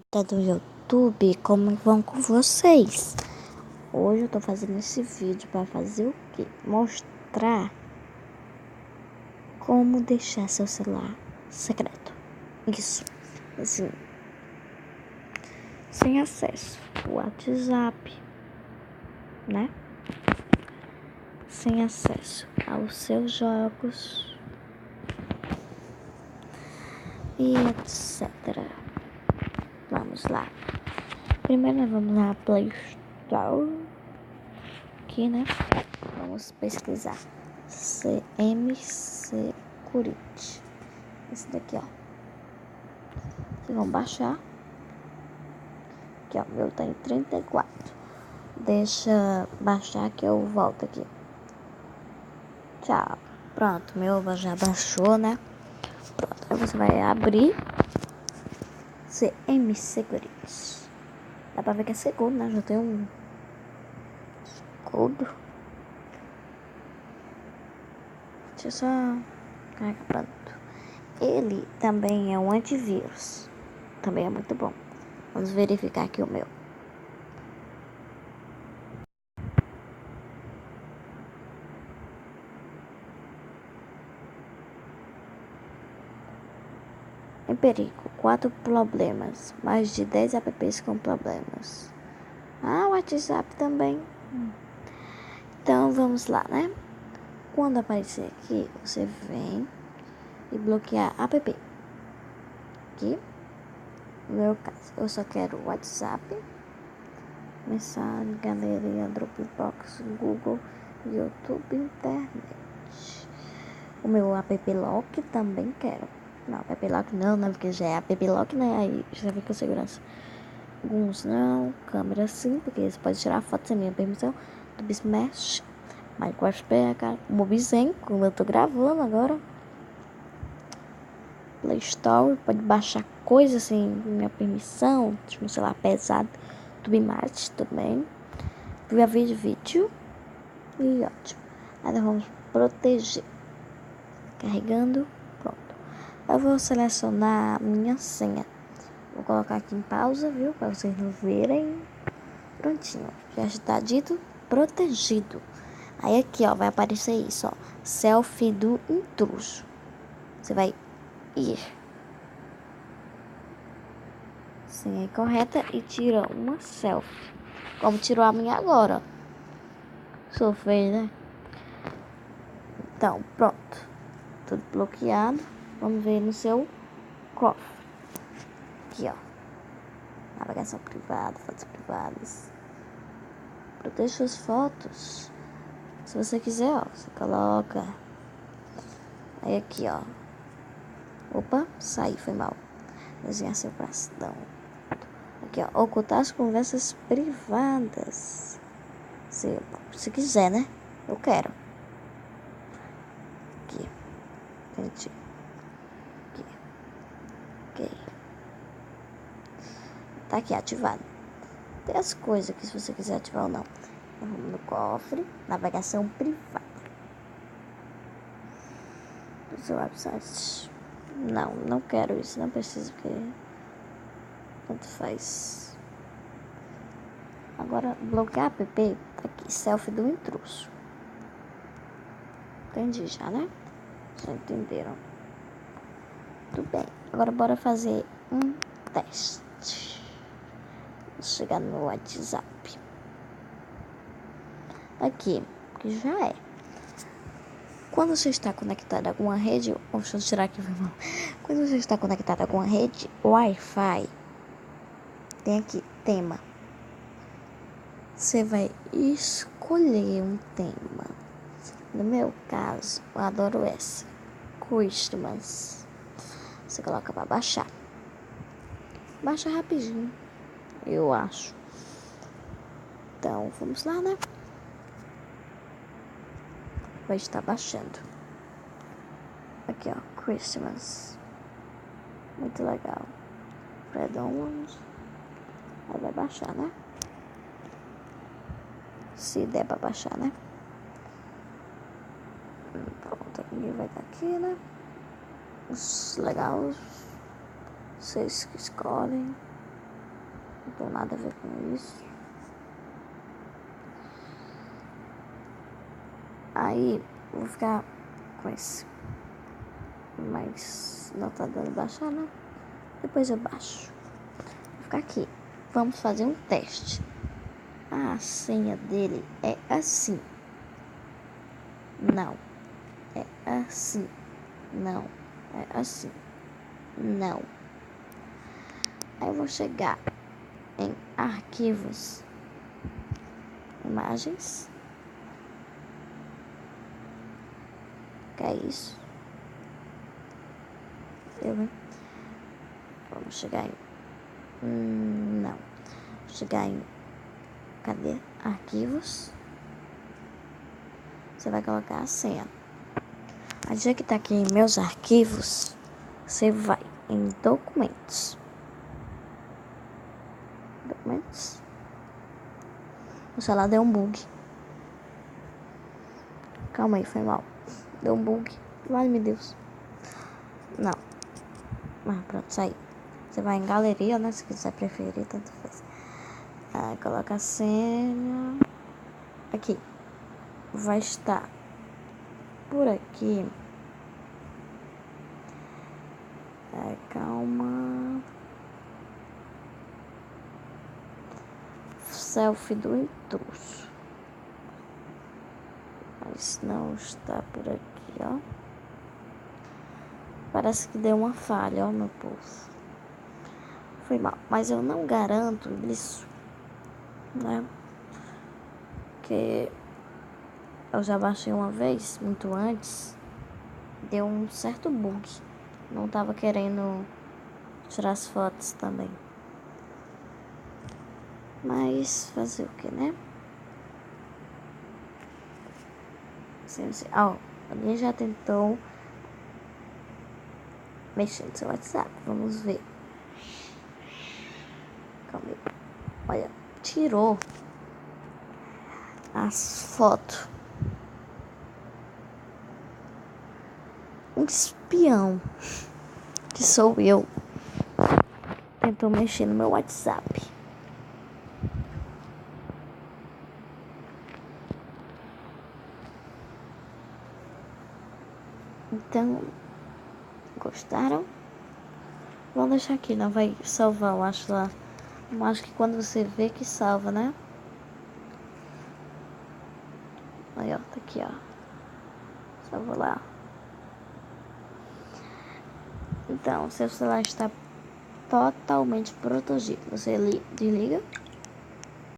Tá do YouTube, como vão com vocês? Hoje eu tô fazendo esse vídeo para fazer o quê? Mostrar como deixar seu celular secreto. Isso, assim, sem acesso ao WhatsApp, né? Sem acesso aos seus jogos e etc. Vamos lá. Primeiro nós vamos na Play Store. Aqui, né? Vamos pesquisar CM Security. Esse daqui, ó. Vocês vão baixar. Aqui, ó. O meu tá em 34. Deixa baixar que eu volto aqui. Tchau. Pronto, meu já baixou, né? Pronto. Aí você vai abrir CM Security. Dá pra ver que é seguro, né? Já tem um escudo. Deixa eu só carregar. Pronto. Ele também é um antivírus. Também é muito bom. Vamos verificar aqui o meu. Em perigo, 4 problemas. Mais de 10 apps com problemas. O WhatsApp também. Então vamos lá, né? Quando aparecer aqui, você vem e bloquear app. Aqui, no meu caso, eu só quero o WhatsApp, mensagem, galeria, Dropbox, Google, YouTube, internet. O meu app lock também quero. Não, app lock não, né? Porque já é app lock, né? Aí já vem com segurança. Alguns não, câmera sim, porque você pode tirar foto sem minha permissão. Do Smash, Minecraft PH, Mobizen, como eu tô gravando agora. Play Store, pode baixar coisa sem minha permissão, tipo um celular pesado. Tubimate também. Via vídeo e ótimo. Aí nós vamos proteger. Carregando, pronto. Eu vou selecionar a minha senha. Vou colocar aqui em pausa, viu? Para vocês não verem. Prontinho. Já está dito protegido. Aí aqui, ó, vai aparecer isso, ó. Selfie do intruso. Você vai ir. Senha correta e tira uma selfie. Como tirou a minha agora. Sou feio, né? Então, pronto. Tudo bloqueado. Vamos ver no seu cofre. Aqui, ó. Navegação privada, fotos privadas. Proteja suas fotos. Se você quiser, ó, você coloca. Aí aqui, ó. Opa, saí, foi mal. Desenhar seu brastão. Aqui, ó. Ocultar as conversas privadas. Se quiser, né? Eu quero. Aqui. Entendi. Aqui. Ok. Tá aqui, ativado. Tem as coisas aqui, se você quiser ativar ou não. Então, vamos no cofre. Navegação privada. Do seu website. Não quero isso. Não preciso, porque tanto faz. Agora, bloquear app. Tá aqui, selfie do intruso. Entendi já, né? Já entenderam? Tudo bem. Agora, bora fazer um teste. Vou chegar no WhatsApp. Aqui, que já é. Quando você está conectado a alguma rede, deixa eu tirar aqui, irmão. Quando você está conectado a alguma rede Wi-Fi, tem aqui tema. Você vai escolher um tema. No meu caso, eu adoro essa. Christmas. Você coloca para baixar. Baixa rapidinho, eu acho. Então, vamos lá, né? Vai estar baixando. Aqui, ó, Christmas. Muito legal. Redondos. Aí vai baixar, né? Se der pra baixar, né? Pronto, ninguém vai estar aqui, né? Os legais. Vocês que escolhem. tem nada a ver com isso. Aí, vou ficar com esse. Mas não tá dando baixar, né? Depois eu baixo. Vou ficar aqui. Vamos fazer um teste. A senha dele é assim. Não. É assim. Não. É assim. Não. Aí eu vou chegar em arquivos, imagens. Que é isso? Vamos chegar em... não. Vou chegar em... Cadê? Arquivos. Você vai colocar a senha. A já que tá aqui em meus arquivos, você vai em documentos. Documentos. O celular deu um bug. Calma aí, foi mal. Deu um bug. Ai, meu Deus. Não. Ah, pronto, saiu. Você vai em galeria, né? Se quiser preferir, tanto faz. Aí, coloca a senha. Aqui. Vai estar por aqui. Calma. Selfie do intruso. Mas não está por aqui, ó. Parece que deu uma falha, ó, meu povo. Foi mal. Mas eu não garanto isso, né? Porque eu já baixei uma vez, muito antes. Deu um certo bug. Não tava querendo tirar as fotos também. Mas fazer o que, né? Ó, alguém já tentou mexer no seu WhatsApp. Vamos ver. Calma aí. Olha, tirou as fotos. Um espião, que sou eu, tentou mexer no meu WhatsApp. Então, gostaram? Vamos deixar aqui, não vai salvar, eu acho lá. Eu acho que quando você vê que salva, né? Aí, ó, tá aqui, ó. Salvou lá. Então, seu celular está totalmente protegido. Você desliga.